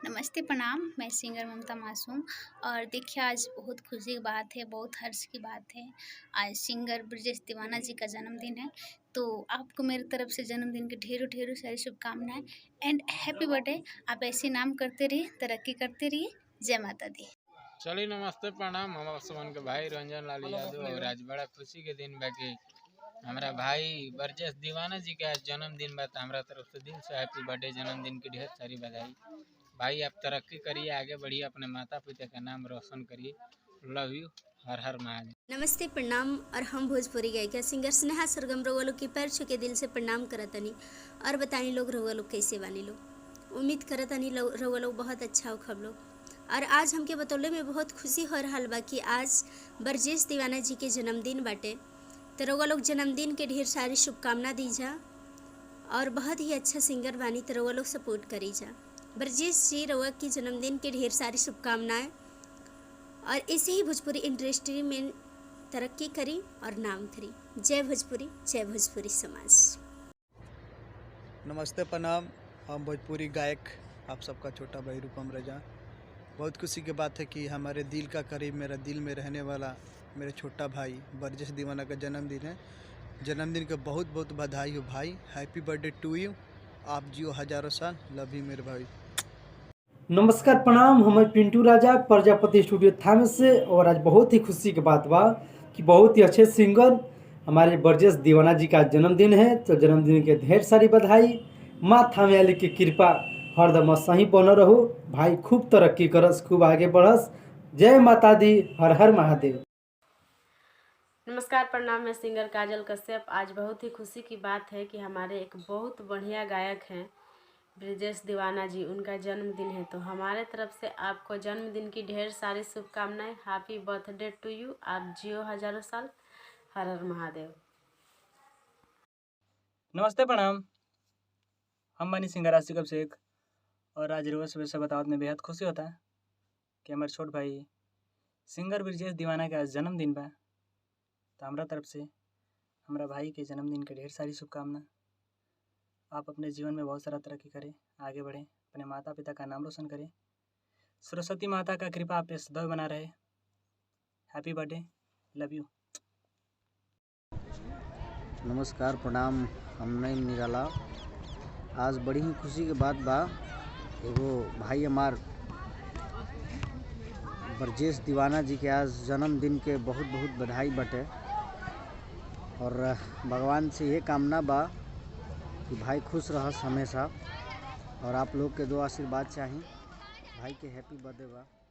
नमस्ते, प्रणाम। मैं सिंगर ममता मासूम और देखिए आज बहुत खुशी की बात है, बहुत हर्ष की बात है। आज सिंगर ब्रजेश दीवाना जी का जन्मदिन है, तो आपको मेरी तरफ से जन्मदिन की ढेरों-ढेरों सारी शुभकामनाएँ एंड हैप्पी बर्थडे। आप ऐसे नाम करते रहिए, तरक्की करते रहिए। जय माता दी। चलिए नमस्ते प्रणाम। हम सुमन के भाई रंजन लाल यादव और आज बड़ा खुशी के दिन बा कि हमारा भाई ब्रजेश दीवाना जी के आज जन्मदिन बा। हमारा तरफ से दिल से हैप्पी बर्थडे, जन्मदिन की ढेर सारी बधाई। भाई आप तरक्की करिए, आगे बढ़िए, अपने माता पिता का नाम रोशन करिए। Love you. हर हर महादेव। नमस्ते प्रणाम। और हम भोजपुरी गायिका सिंगर स्नेहा सरगम रउआ लोग के पैर छू के दिल से प्रणाम करतनी और बतानी लोग रउआ लोग कैसे बानी लोग। उम्मीद करतनी रउआ लोग बहुत अच्छा हो खब लोग। और आज हमके बतौले में बहुत खुशी हो रहा बा कि आज ब्रजेश दीवाना जी के जन्मदिन बाटे, तो रउआ लोग जन्मदिन के ढेर सारी शुभकामना दीजा और बहुत ही अच्छा सिंगर बानी, तो रउआ लोग सपोर्ट करी जा। ब्रजेश जी रउआ की जन्मदिन के ढेर सारी शुभकामनाएं और ऐसे ही भोजपुरी इंडस्ट्री में तरक्की करी और नाम करी। जय भोजपुरी, जय भोजपुरी समाज। नमस्ते प्रणाम। हम भोजपुरी गायक आप सबका छोटा भाई रूपम रजा। बहुत खुशी की बात है कि हमारे दिल का करीब, मेरा दिल में रहने वाला मेरे छोटा भाई ब्रजेश दीवाना का जन्मदिन है। जन्मदिन का बहुत बहुत बधाई हो भाई। Happy birthday to you. आप जियो हजारों साल। लव यू मेरे भाई। नमस्कार प्रणाम। हम पिंटू राजा प्रजापति स्टूडियो थाने से। और आज बहुत ही खुशी की बात बा कि बहुत ही अच्छे सिंगर हमारे ब्रजेश दीवाना जी का जन्मदिन है, तो जन्मदिन के ढेर सारी बधाई। माँ थामे वाली की कृपा हरदम सही बन रहो। भाई खूब तरक्की करस, खूब आगे बढ़स। जय माता दी। हर हर महादेव। नमस्कार प्रणाम। मैं सिंगर काजल कश्यप। आज बहुत ही खुशी की बात है कि हमारे एक बहुत बढ़िया गायक हैं ब्रजेश दीवाना जी, उनका जन्मदिन है, तो हमारे तरफ से आपको जन्मदिन की ढेर सारी शुभकामनाएं। Happy birthday to you. आप जियो हजारों साल। हर हर महादेव। नमस्ते प्रणाम। हम बनी सिंगर आसिफ शेख और आज रोज सुबह से बतावत में बेहद खुशी होता है कि हमारे छोट भाई सिंगर ब्रजेश दीवाना का आज जन्मदिन बा। तो हमारा तरफ से हमारा भाई के जन्मदिन के ढेर सारी शुभकामना। आप अपने जीवन में बहुत सारा तरक्की करें, आगे बढ़ें, अपने माता पिता का नाम रोशन करें। सरस्वती माता का कृपा आप पे सदैव बना रहे। Happy birthday. Love you. नमस्कार प्रणाम। हम नहीं निराला। आज बड़ी ही खुशी के बात बा। एगो भाई हमार ब्रजेश दीवाना जी के आज जन्मदिन के बहुत बहुत बधाई बटे और भगवान से ये कामना बा कि भाई खुश रहस हमेशा और आप लोग के दो आशीर्वाद चाहिए। भाई के हैप्पी बर्थडे बा।